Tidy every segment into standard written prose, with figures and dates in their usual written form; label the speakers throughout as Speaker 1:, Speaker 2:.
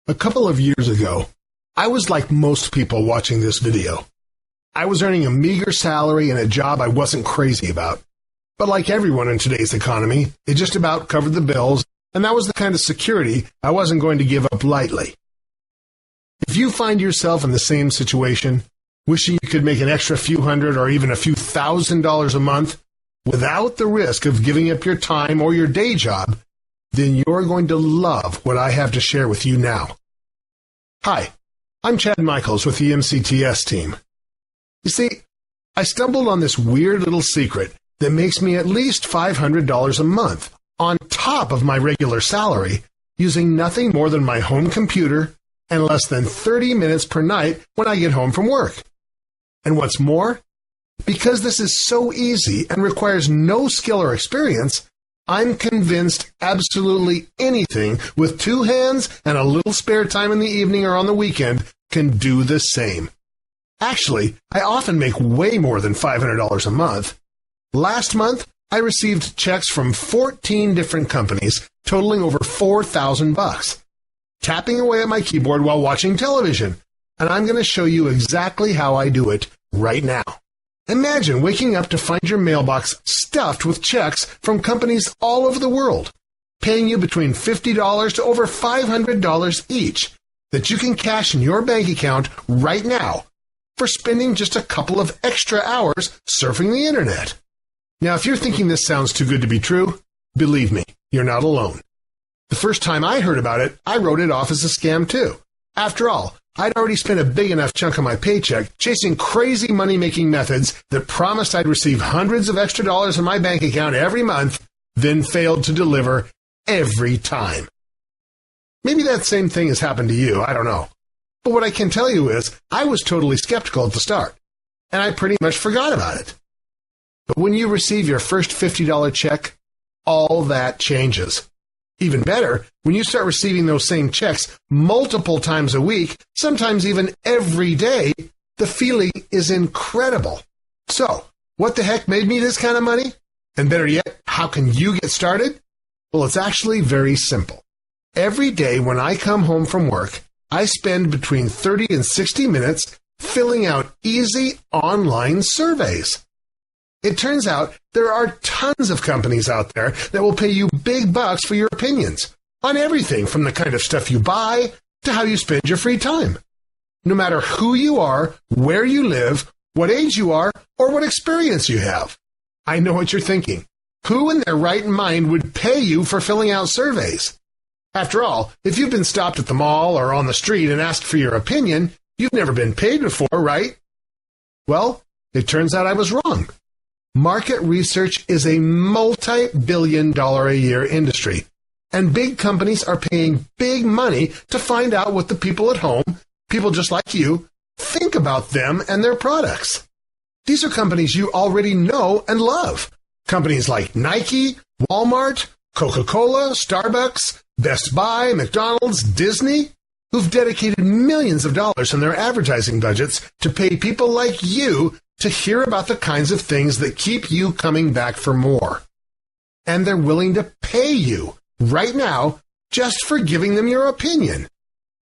Speaker 1: A couple of years ago, I was like most people watching this video. I was earning a meager salary and a job I wasn't crazy about. But like everyone in today's economy, it just about covered the bills, and that was the kind of security I wasn't going to give up lightly. If you find yourself in the same situation, wishing you could make an extra few hundred or even a few $1,000s a month without the risk of giving up your time or your day job, then you're going to love what I have to share with you now. Hi, I'm Chad Michaels with the MCTS team. You see, I stumbled on this weird little secret that makes me at least $500 a month on top of my regular salary using nothing more than my home computer and less than 30 minutes per night when I get home from work. And what's more, because this is so easy and requires no skill or experience, I'm convinced absolutely anything with two hands and a little spare time in the evening or on the weekend can do the same. Actually, I often make way more than $500 a month. Last month, I received checks from 14 different companies totaling over $4,000, tapping away at my keyboard while watching television. And I'm going to show you exactly how I do it right now. Imagine waking up to find your mailbox stuffed with checks from companies all over the world, paying you between $50 to over $500 each that you can cash in your bank account right now for spending just a couple of extra hours surfing the internet. Now, if you're thinking this sounds too good to be true, believe me, you're not alone. The first time I heard about it, I wrote it off as a scam too. After all, I'd already spent a big enough chunk of my paycheck chasing crazy money-making methods that promised I'd receive hundreds of extra dollars in my bank account every month, then failed to deliver every time. Maybe that same thing has happened to you, I don't know. But what I can tell you is, I was totally skeptical at the start, and I pretty much forgot about it. But when you receive your first $50 check, all that changes. Even better, when you start receiving those same checks multiple times a week, sometimes even every day, the feeling is incredible. So, what the heck made me this kind of money? And better yet, how can you get started? Well, it's actually very simple. Every day when I come home from work, I spend between 30 and 60 minutes filling out easy online surveys. It turns out there are tons of companies out there that will pay you big bucks for your opinions on everything from the kind of stuff you buy to how you spend your free time. No matter who you are, where you live, what age you are, or what experience you have. I know what you're thinking. Who in their right mind would pay you for filling out surveys? After all, if you've been stopped at the mall or on the street and asked for your opinion, you've never been paid before, right? Well, it turns out I was wrong. Market research is a multi-billion-dollar-a-year industry, and big companies are paying big money to find out what the people at home, people just like you, think about them and their products. These are companies you already know and love. Companies like Nike, Walmart, Coca-Cola, Starbucks, Best Buy, McDonald's, Disney, who've dedicated millions of dollars in their advertising budgets to pay people like you to hear about the kinds of things that keep you coming back for more. And they're willing to pay you right now just for giving them your opinion.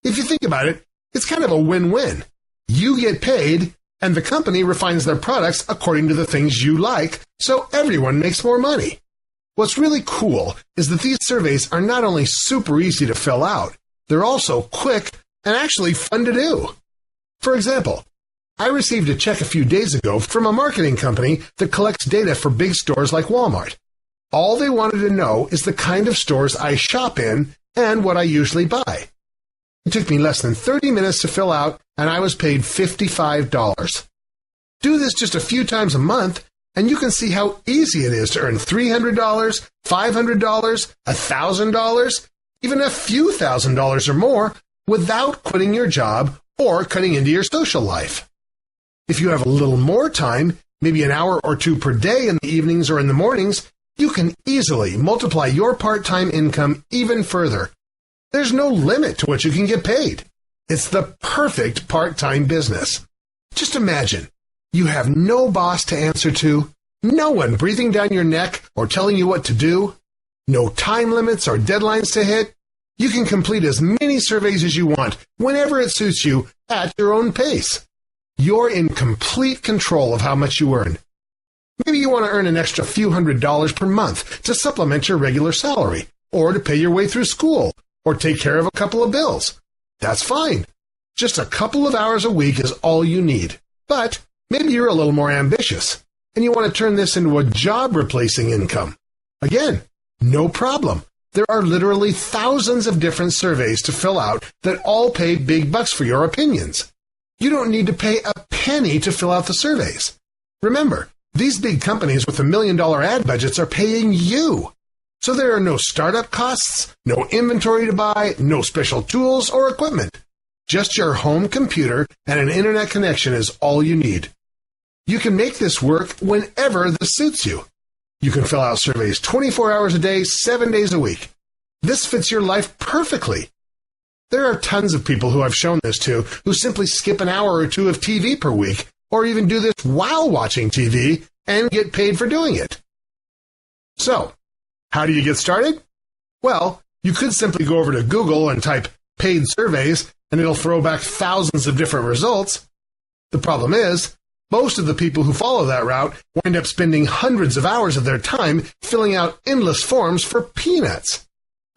Speaker 1: If you think about it, it's kind of a win-win. You get paid, and the company refines their products according to the things you like, so everyone makes more money. What's really cool is that these surveys are not only super easy to fill out, they're also quick and actually fun to do. For example, I received a check a few days ago from a marketing company that collects data for big stores like Walmart. All they wanted to know is the kind of stores I shop in and what I usually buy. It took me less than 30 minutes to fill out, and I was paid $55. Do this just a few times a month, and you can see how easy it is to earn $300, $500, $1,000, even a few $1,000s or more without quitting your job or cutting into your social life. If you have a little more time, maybe an hour or two per day in the evenings or in the mornings, you can easily multiply your part-time income even further. There's no limit to what you can get paid. It's the perfect part-time business. Just imagine, you have no boss to answer to, no one breathing down your neck or telling you what to do, no time limits or deadlines to hit, You can complete as many surveys as you want, whenever it suits you, at your own pace. You're in complete control of how much you earn. Maybe you want to earn an extra few $100s per month to supplement your regular salary, or to pay your way through school, or take care of a couple of bills. That's fine. Just a couple of hours a week is all you need. But maybe you're a little more ambitious, and you want to turn this into a job-replacing income. Again, no problem. There are literally thousands of different surveys to fill out that all pay big bucks for your opinions. You don't need to pay a penny to fill out the surveys. Remember, these big companies with $1 million ad budgets are paying you. So there are no startup costs, no inventory to buy, no special tools or equipment. Just your home computer and an internet connection is all you need. You can make this work whenever this suits you. You can fill out surveys 24 hours a day, 7 days a week. This fits your life perfectly. There are tons of people who I've shown this to who simply skip an hour or two of TV per week, or even do this while watching TV and get paid for doing it. So, how do you get started? Well, you could simply go over to Google and type paid surveys, and it'll throw back thousands of different results. The problem is, most of the people who follow that route wind up spending hundreds of hours of their time filling out endless forms for peanuts.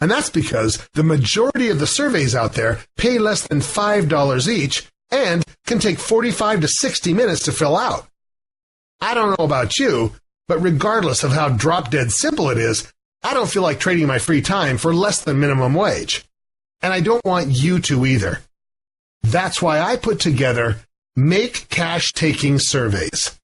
Speaker 1: And that's because the majority of the surveys out there pay less than $5 each and can take 45 to 60 minutes to fill out. I don't know about you, but regardless of how drop-dead simple it is, I don't feel like trading my free time for less than minimum wage. And I don't want you to either. That's why I put together Make Cash-Taking Surveys.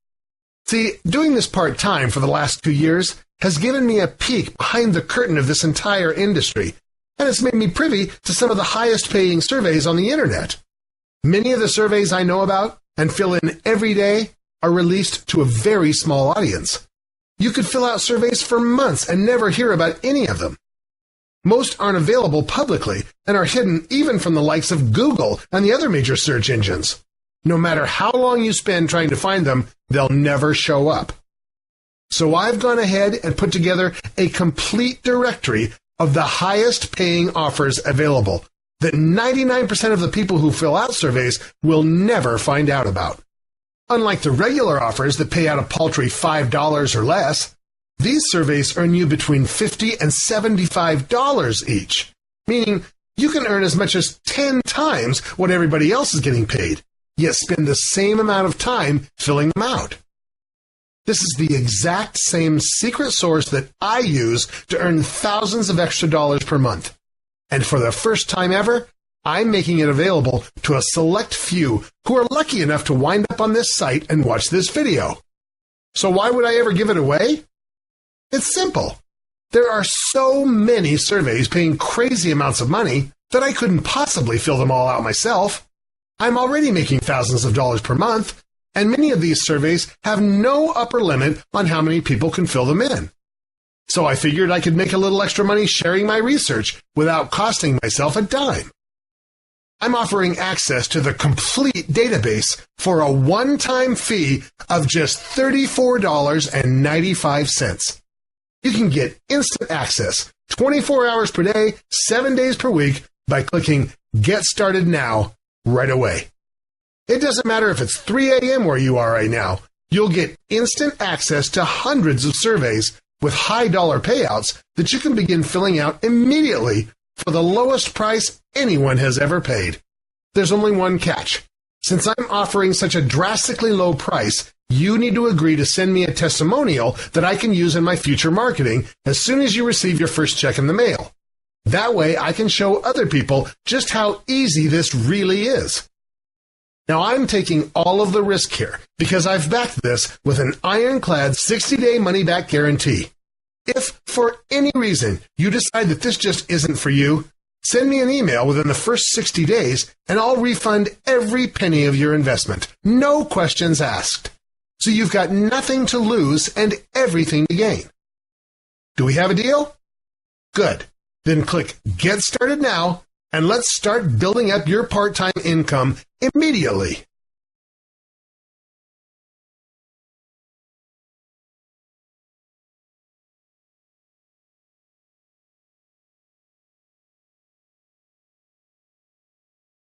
Speaker 1: See, doing this part-time for the last 2 years has given me a peek behind the curtain of this entire industry, and it's made me privy to some of the highest-paying surveys on the internet. Many of the surveys I know about and fill in every day are released to a very small audience. You could fill out surveys for months and never hear about any of them. Most aren't available publicly and are hidden even from the likes of Google and the other major search engines. No matter how long you spend trying to find them, they'll never show up. So I've gone ahead and put together a complete directory of the highest paying offers available that 99% of the people who fill out surveys will never find out about. Unlike the regular offers that pay out a paltry $5 or less, these surveys earn you between $50 and $75 each, meaning you can earn as much as 10 times what everybody else is getting paid, yet spend the same amount of time filling them out. This is the exact same secret source that I use to earn thousands of extra dollars per month. And for the first time ever, I'm making it available to a select few who are lucky enough to wind up on this site and watch this video. So why would I ever give it away? It's simple. There are so many surveys paying crazy amounts of money that I couldn't possibly fill them all out myself. I'm already making thousands of dollars per month, and many of these surveys have no upper limit on how many people can fill them in. So I figured I could make a little extra money sharing my research without costing myself a dime. I'm offering access to the complete database for a one-time fee of just $34.95. You can get instant access, 24 hours per day, 7 days per week, by clicking Get Started Now right away. It doesn't matter if it's 3 a.m. where you are right now. You'll get instant access to hundreds of surveys with high-dollar payouts that you can begin filling out immediately for the lowest price anyone has ever paid. There's only one catch. Since I'm offering such a drastically low price, you need to agree to send me a testimonial that I can use in my future marketing as soon as you receive your first check in the mail. That way I can show other people just how easy this really is. Now, I'm taking all of the risk here because I've backed this with an ironclad 60-day money-back guarantee. If, for any reason, you decide that this just isn't for you, send me an email within the first 60 days and I'll refund every penny of your investment. No questions asked. So you've got nothing to lose and everything to gain. Do we have a deal? Good. Then click Get Started Now and let's start building up your part-time income immediately.